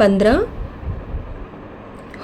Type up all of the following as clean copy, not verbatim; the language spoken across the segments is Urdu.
15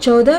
14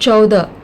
14,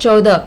14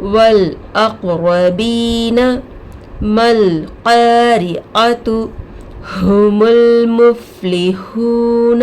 والأقربين ما القارعة هم المفلحون.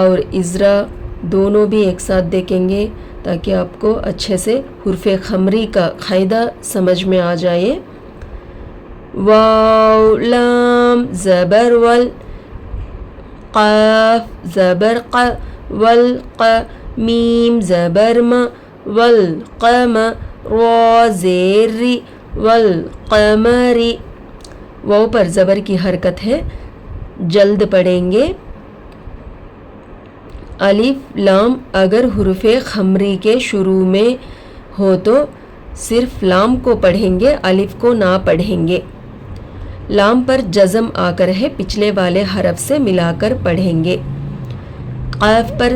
اور اجرا دونوں بھی ایک ساتھ دیکھیں گے تاکہ آپ کو اچھے سے حرف خمری کا قاعدہ سمجھ میں آ جائے. واو لام زبر ول، قاف زبر ق، والق میم زبر م، والقم را زیر ری، والقمری. واو پر زبر کی حرکت ہے، جلد پڑھیں گے. الف لام اگر حرف خمری کے شروع میں ہو تو صرف لام کو پڑھیں گے، الف کو نہ پڑھیں گے. لام پر جزم آ کر ہے، پچھلے والے حرف سے ملا کر پڑھیں گے. قاف پر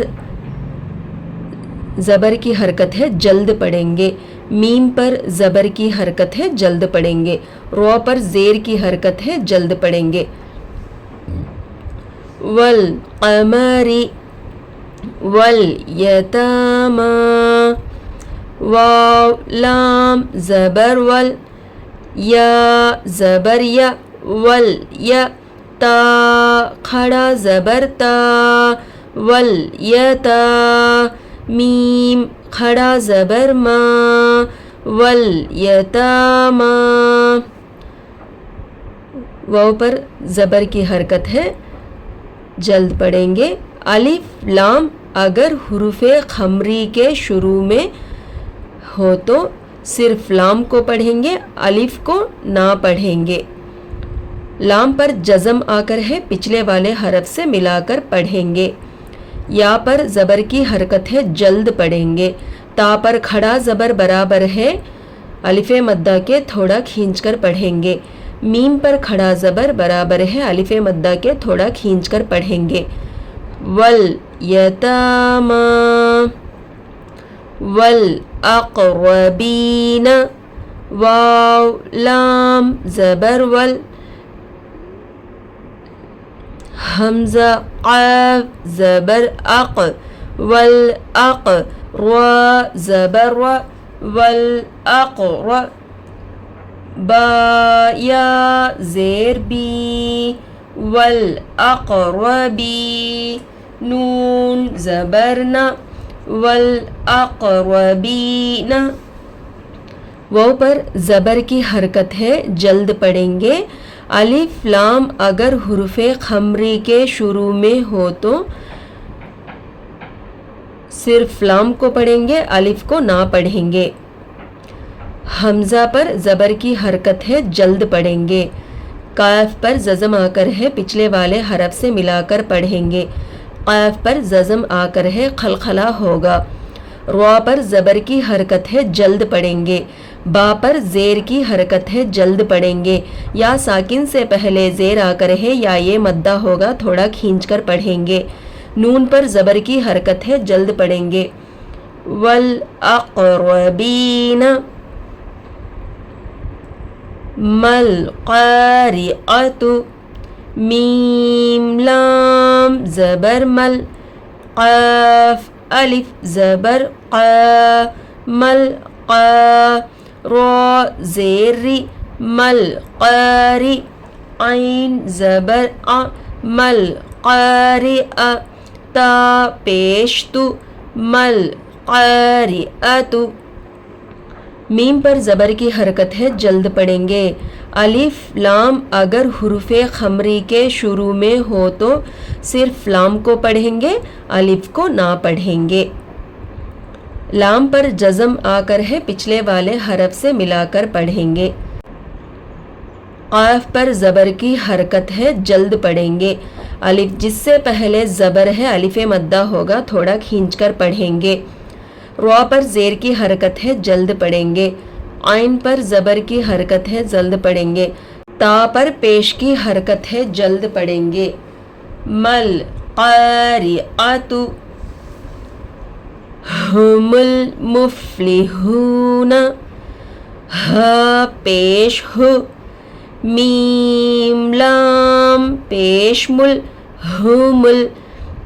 زبر کی حرکت ہے، جلد پڑھیں گے. میم پر زبر کی حرکت ہے، جلد پڑھیں گے. رو پر زیر کی حرکت ہے، جلد پڑھیں گے. والقمری، والیتاما، واو لام زبر ول، یا زبر یا، والیا تا کھڑا زبر تا، والیتا میم کھڑا زبر ما، والیتاما. واو پر زبر کی حرکت ہے، جلد پڑھیں گے. الف لام اگر حروف خمری کے شروع میں ہو تو صرف لام کو پڑھیں گے، الف کو نہ پڑھیں گے. لام پر جزم آ کر ہے، پچھلے والے حرف سے ملا کر پڑھیں گے. یا پر زبر کی حرکت ہے، جلد پڑھیں گے. تا پر کھڑا زبر برابر ہے الف مدہ کے، تھوڑا کھینچ کر پڑھیں گے. میم پر کھڑا زبر برابر ہے الف مدہ کے، تھوڑا کھینچ کر پڑھیں گے. والیتاما، والاقربین، واو لام زبر ول، حمزہ قاف زبر اق، والاق را زبر و، والاقر با یا زیر بی، والاقربی نون زبرنا، والاقربین. واو پر زبر کی حرکت ہے، جلد پڑھیں گے. الف لام اگر حروف خمری کے شروع میں ہو تو صرف لام کو پڑھیں گے، الف کو نہ پڑھیں گے. حمزہ پر زبر کی حرکت ہے، جلد پڑھیں گے. قاف پر ززم آ کر ہے، پچھلے والے حرف سے ملا کر پڑھیں گے. قاف پر ززم آ کر ہے، خلخلہ ہوگا. رو پر زبر کی حرکت ہے، جلد پڑھیں گے. با پر زیر کی حرکت ہے، جلد پڑھیں گے. یا ساکن سے پہلے زیر آ کر ہے، یا یہ مدہ ہوگا، تھوڑا کھینچ کر پڑھیں گے. نون پر زبر کی حرکت ہے، جلد پڑھیں گے. والاقربین، مل قارعۃ، میم لام زبر مل، قاف الف زبر قا، مل قا را زیر ری، مل قاری عین زبر ا، مل قارع تا پیش تو، مل قارعۃ. میم پر زبر کی حرکت ہے، جلد پڑھیں گے. الف لام اگر حروف خمری کے شروع میں ہو تو صرف لام کو پڑھیں گے، الف کو نہ پڑھیں گے. لام پر جزم آ کر ہے، پچھلے والے حرف سے ملا کر پڑھیں گے. قاف پر زبر کی حرکت ہے، جلد پڑھیں گے. الف جس سے پہلے زبر ہے الف مدہ ہوگا، تھوڑا کھینچ کر پڑھیں گے. رو پر زیر کی حرکت ہے، جلد پڑھیں گے. عین پر زبر کی حرکت ہے، جلد پڑھیں گے. تا پر پیش کی حرکت ہے، جلد پڑھیں گے. مل قارعۃ هم المفلحون، ہا پیش ہو، میم لام پیش مل، هم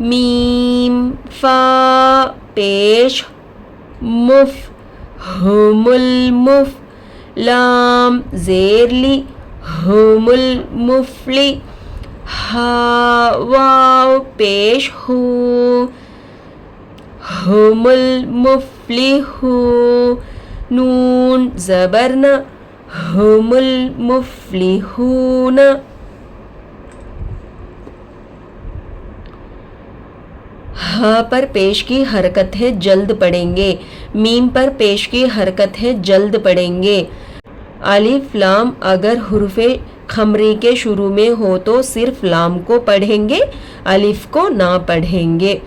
میم فا پیش مف ہم المف لام زیر لی ہم المفلی ہا واو پیش ہو ہم المفلح نون زبر نا ہم المفلحون ہاں پر پیش کی حرکت ہے جلد پڑھیں گے، میم پر پیش کی حرکت ہے جلد پڑھیں گے۔ الف لام اگر حرف خمری کے شروع میں ہو تو صرف لام کو پڑھیں گے، الف کو نہ پڑھیں گے۔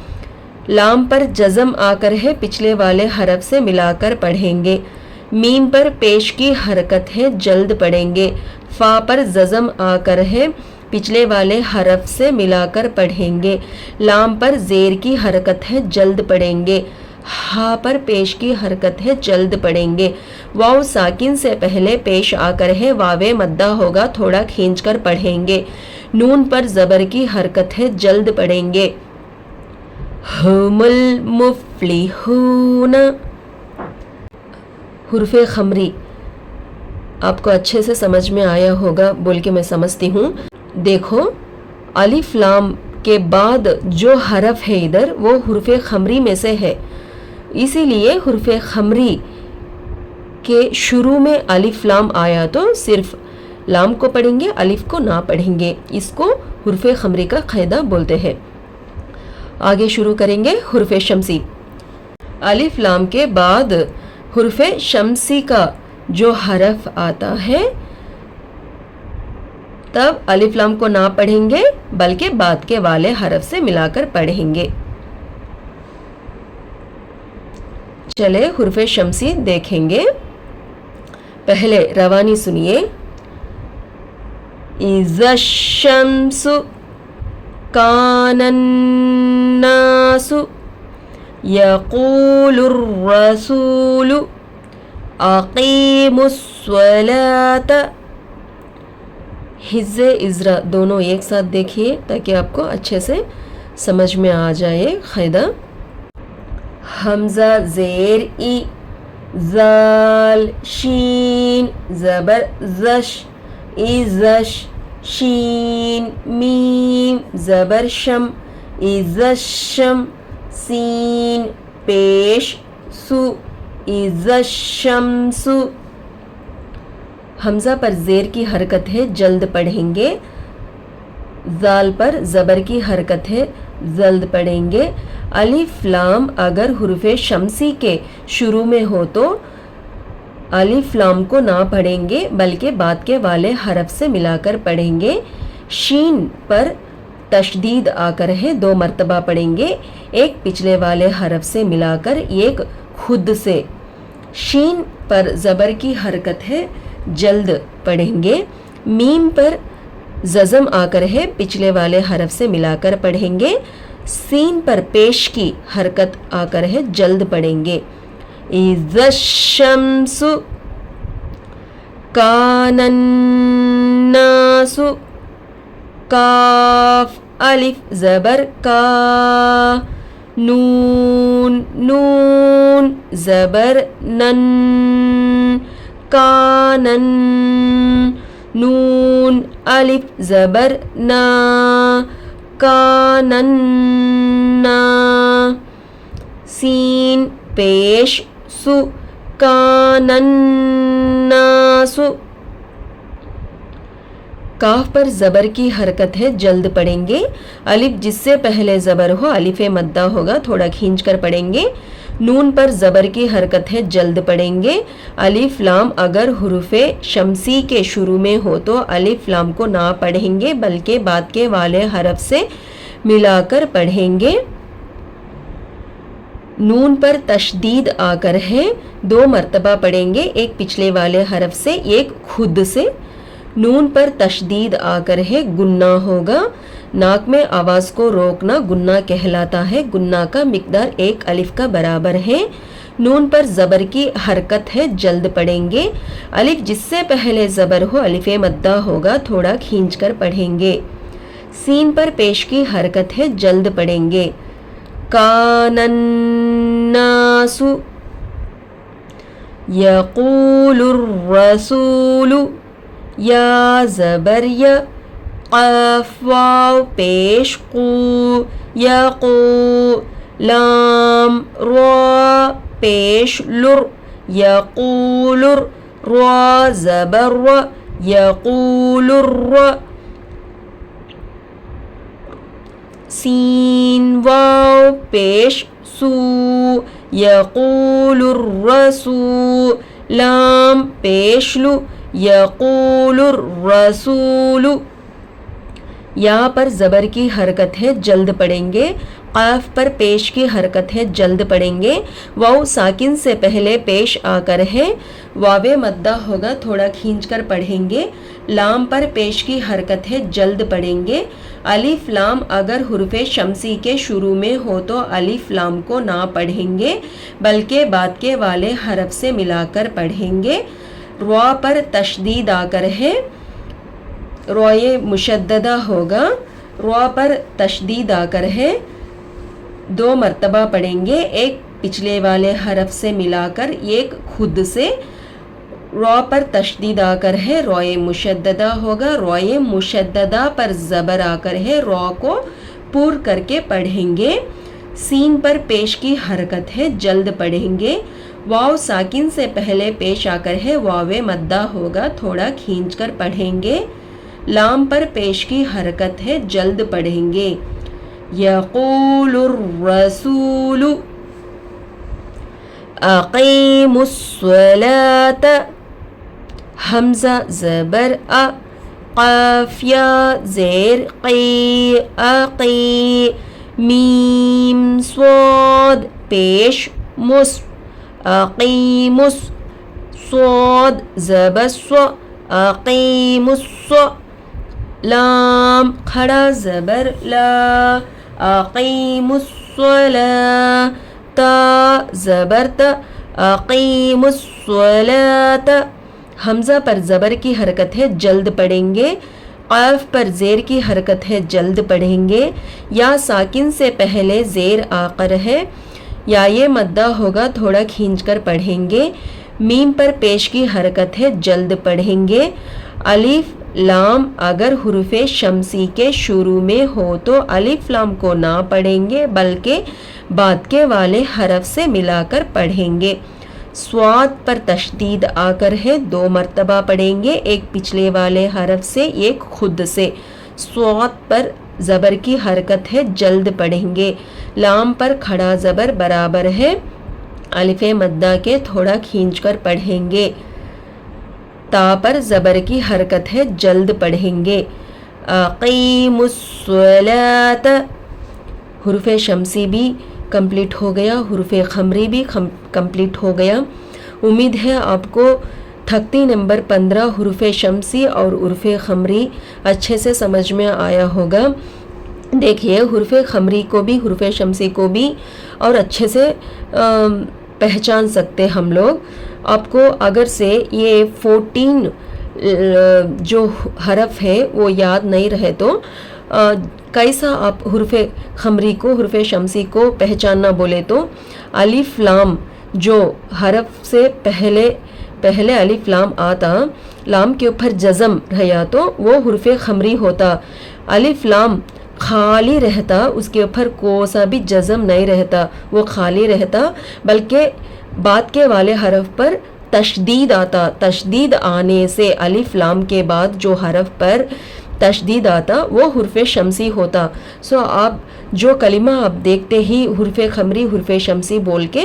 لام پر جزم آ کر ہے پچھلے والے حرف سے ملا کر پڑھیں گے۔ میم پر پیش کی حرکت ہے جلد پڑھیں گے۔ فا پر جزم آ کر ہے پچھلے والے حرف سے ملا کر پڑھیں گے۔ لام پر زیر کی حرکت ہے جلد پڑھیں گے۔ ہا پر پیش کی حرکت ہے جلد پڑھیں گے۔ واو ساکن سے پہلے پیش آ کر ہے واو مدہ ہوگا تھوڑا کھینچ کر پڑھیں گے۔ نون پر زبر کی حرکت ہے جلد پڑھیں گے۔ ہم المفلحون حرف خمری آپ کو اچھے سے سمجھ میں آیا ہوگا بول کے میں سمجھتی ہوں۔ دیکھو الف لام کے بعد جو حرف ہے ادھر وہ حرف خمری میں سے ہے، اسی لیے حرف خمری کے شروع میں الف لام آیا تو صرف لام کو پڑھیں گے، الف کو نہ پڑھیں گے، اس کو حرف خمری کا قاعدہ بولتے ہیں۔ آگے شروع کریں گے حرف شمسی۔ الف لام کے بعد حرف شمسی کا جو حرف آتا ہے تب الف لام کو نہ پڑھیں گے بلکہ بعد کے والے حرف سے ملا کر پڑھیں گے۔ چلے حرف شمسی دیکھیں گے، پہلے روانی سنیے۔ اذا الشمس کان الناس یقول الرسول اقیموا الصلاۃ۔ حزہ ازرا دونوں ایک ساتھ دیکھیے تاکہ آپ کو اچھے سے سمجھ میں آ جائے قاعدہ۔ حمزہ زیر ای، زال شین زبر زش، ازش شین میم زبر شم، ازشم سین پیش سو، ازشمس۔ حمزہ پر زیر کی حرکت ہے جلد پڑھیں گے، زال پر زبر کی حرکت ہے جلد پڑھیں گے۔ الف لام اگر حرف شمسی کے شروع میں ہو تو الف لام کو نہ پڑھیں گے بلکہ بعد کے والے حرف سے ملا کر پڑھیں گے۔ شین پر تشدید آ کر ہے 2 مرتبہ پڑھیں گے، ایک پچھلے والے حرف سے ملا کر ایک خود سے۔ شین پر زبر کی حرکت ہے جلد پڑھیں گے۔ میم پر جزم آ کر ہے پچھلے والے حرف سے ملا کر پڑھیں گے۔ سین پر پیش کی حرکت آ کر ہے جلد پڑھیں گے۔ اذا الشمس کان الناس، کاف الف زبر کا، نون نون زبر نن، کانن نون الف زبر نا، کانن نا، سین پیش سو، کانن ناسو۔ کاف پر زبر کی حرکت ہے جلد پڑھیں گے، الف جس سے پہلے زبر ہو الف مدہ ہوگا تھوڑا کھینچ کر پڑھیں گے۔ نون پر زبر کی حرکت ہے جلد پڑھیں گے۔ الف لام اگر حرف شمسی کے شروع میں ہو تو الف لام کو نہ پڑھیں گے بلکہ بعد کے والے حرف سے ملا کر پڑھیں گے۔ نون پر تشدید آ کر ہے 2 مرتبہ پڑھیں گے، ایک پچھلے والے حرف سے ایک خود سے۔ نون پر تشدید آ کر ہے گنہ ہوگا، ناک میں آواز کو روکنا گنہ کہلاتا ہے، گنہ کا مقدار 1 الف کا برابر ہے۔ نون پر زبر کی حرکت ہے جلد پڑھیں گے، الف جس سے پہلے زبر ہو الف مدہ ہوگا تھوڑا کھینچ کر پڑھیں گے۔ سین پر پیش کی حرکت ہے، جلد پڑھیں گے. کان الناس یقول الرسول، یا زبر یا، قاف واو پیش قو، یقو، لام را پیش لر، یقول را زبر را، یقول را. سین واو پیش سو، یقول الرسول، لام پیش لو، یقول الرسول. یا پر زبر کی حرکت ہے، جلد پڑھیں گے. قاف پر پیش کی حرکت ہے، جلد پڑھیں گے. واو ساکن سے پہلے پیش آ کر ہے، واو مدہ ہوگا، تھوڑا کھینچ کر پڑھیں گے. لام پر پیش کی حرکت ہے، جلد پڑھیں گے. الف لام اگر حروف شمسی کے شروع میں ہو تو الف لام کو نہ پڑھیں گے بلکہ بعد کے والے حرف سے ملا کر پڑھیں گے. را پر تشدید آ کر ہے، روئے مشددہ ہوگا. را پر تشدید آ کر ہے، 2 مرتبہ پڑھیں گے، ایک پچھلے والے حرف سے ملا کر ایک خود سے. را پر تشدید آ کر ہے، روئے مشددہ ہوگا. روئے مشددہ پر زبر آ کر ہے، را کو پور کر کے پڑھیں گے. سین پر پیش کی حرکت ہے، جلد پڑھیں گے. واو ساکن سے پہلے پیش آ کر ہے، واو مدہ ہوگا، تھوڑا کھینچ کر پڑھیں گے. لام پر پیش کی حرکت ہے، جلد پڑھیں گے. یقول الرسول اقیموا الصلاۃ، حمزہ زبر ا، قاف یا زیر قی، اقی. میم صاد پیش مس، اقیموا، صاد زبر سو، اقیموا الص. لام کھڑا زبر لا، اقیموا الصلاۃ. تا زبر تا، اقیموا الصلاۃ. حمزہ پر زبر کی حرکت ہے، جلد پڑھیں گے. قاف پر زیر کی حرکت ہے، جلد پڑھیں گے. یا ساکن سے پہلے زیر آ کر ہے، یا یہ مدہ ہوگا، تھوڑا کھینچ کر پڑھیں گے. میم پر پیش کی حرکت ہے، جلد پڑھیں گے. الف لام اگر حروف شمسی کے شروع میں ہو تو الف لام کو نہ پڑھیں گے بلکہ بعد کے والے حرف سے ملا کر پڑھیں گے. صاد پر تشدید آ کر ہے، 2 مرتبہ پڑھیں گے، ایک پچھلے والے حرف سے، ایک خود سے. صاد پر زبر کی حرکت ہے، جلد پڑھیں گے. لام پر کھڑا زبر برابر ہے الف مدہ کے، تھوڑا کھینچ کر پڑھیں گے. تا پر زبر کی حرکت ہے، جلد پڑھیں گے. اقیموا الصلاۃ. حروف شمسی بھی کمپلیٹ ہو گیا، حروف خمری بھی کمپلیٹ ہو گیا. امید ہے آپ کو تختی نمبر 15 حروف شمسی اور حروف خمری اچھے سے سمجھ میں آیا ہوگا. دیکھیے حروف خمری کو بھی حروف شمسی کو بھی اور اچھے سے پہچان سکتے ہم لوگ. آپ کو اگر سے یہ 14 جو حرف ہے وہ یاد نہیں رہے تو کیسا آپ حروف خمری کو حروف شمسی کو پہچاننا بولے تو الف لام جو حرف سے پہلے الف لام آتا، لام کے اوپر جزم رہا تو وہ حروف خمری ہوتا. الف لام خالی رہتا، اس کے اوپر کوئی سا بھی جزم نہیں رہتا، وہ خالی رہتا، بلکہ بعد کے والے حرف پر تشدید آتا. تشدید آنے سے الف لام کے بعد جو حرف پر تشدید آتا وہ حرف شمسی ہوتا. آپ جو کلمہ آپ دیکھتے ہی حرف خمری حرف شمسی بول کے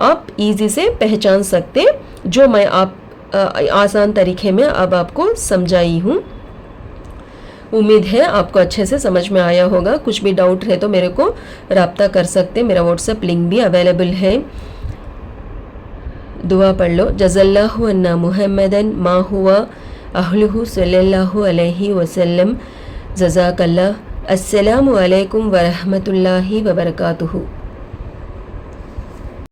آپ ایزی سے پہچان سکتے، جو میں آپ آسان طریقے میں اب آپ کو سمجھائی ہوں. امید ہے آپ کو اچھے سے سمجھ میں آیا ہوگا. کچھ بھی ڈاؤٹ ہے تو میرے کو رابطہ کر سکتے، میرا واٹس ایپ لنک بھی اویلیبل ہے. دعا پڑھ لو. جزا اللہ عنا محمدن ما ہوا اہلہ صلی اللہ علیہ وسلم. جزاک اللہ. السلام علیکم ورحمۃ اللہ وبرکاتہ.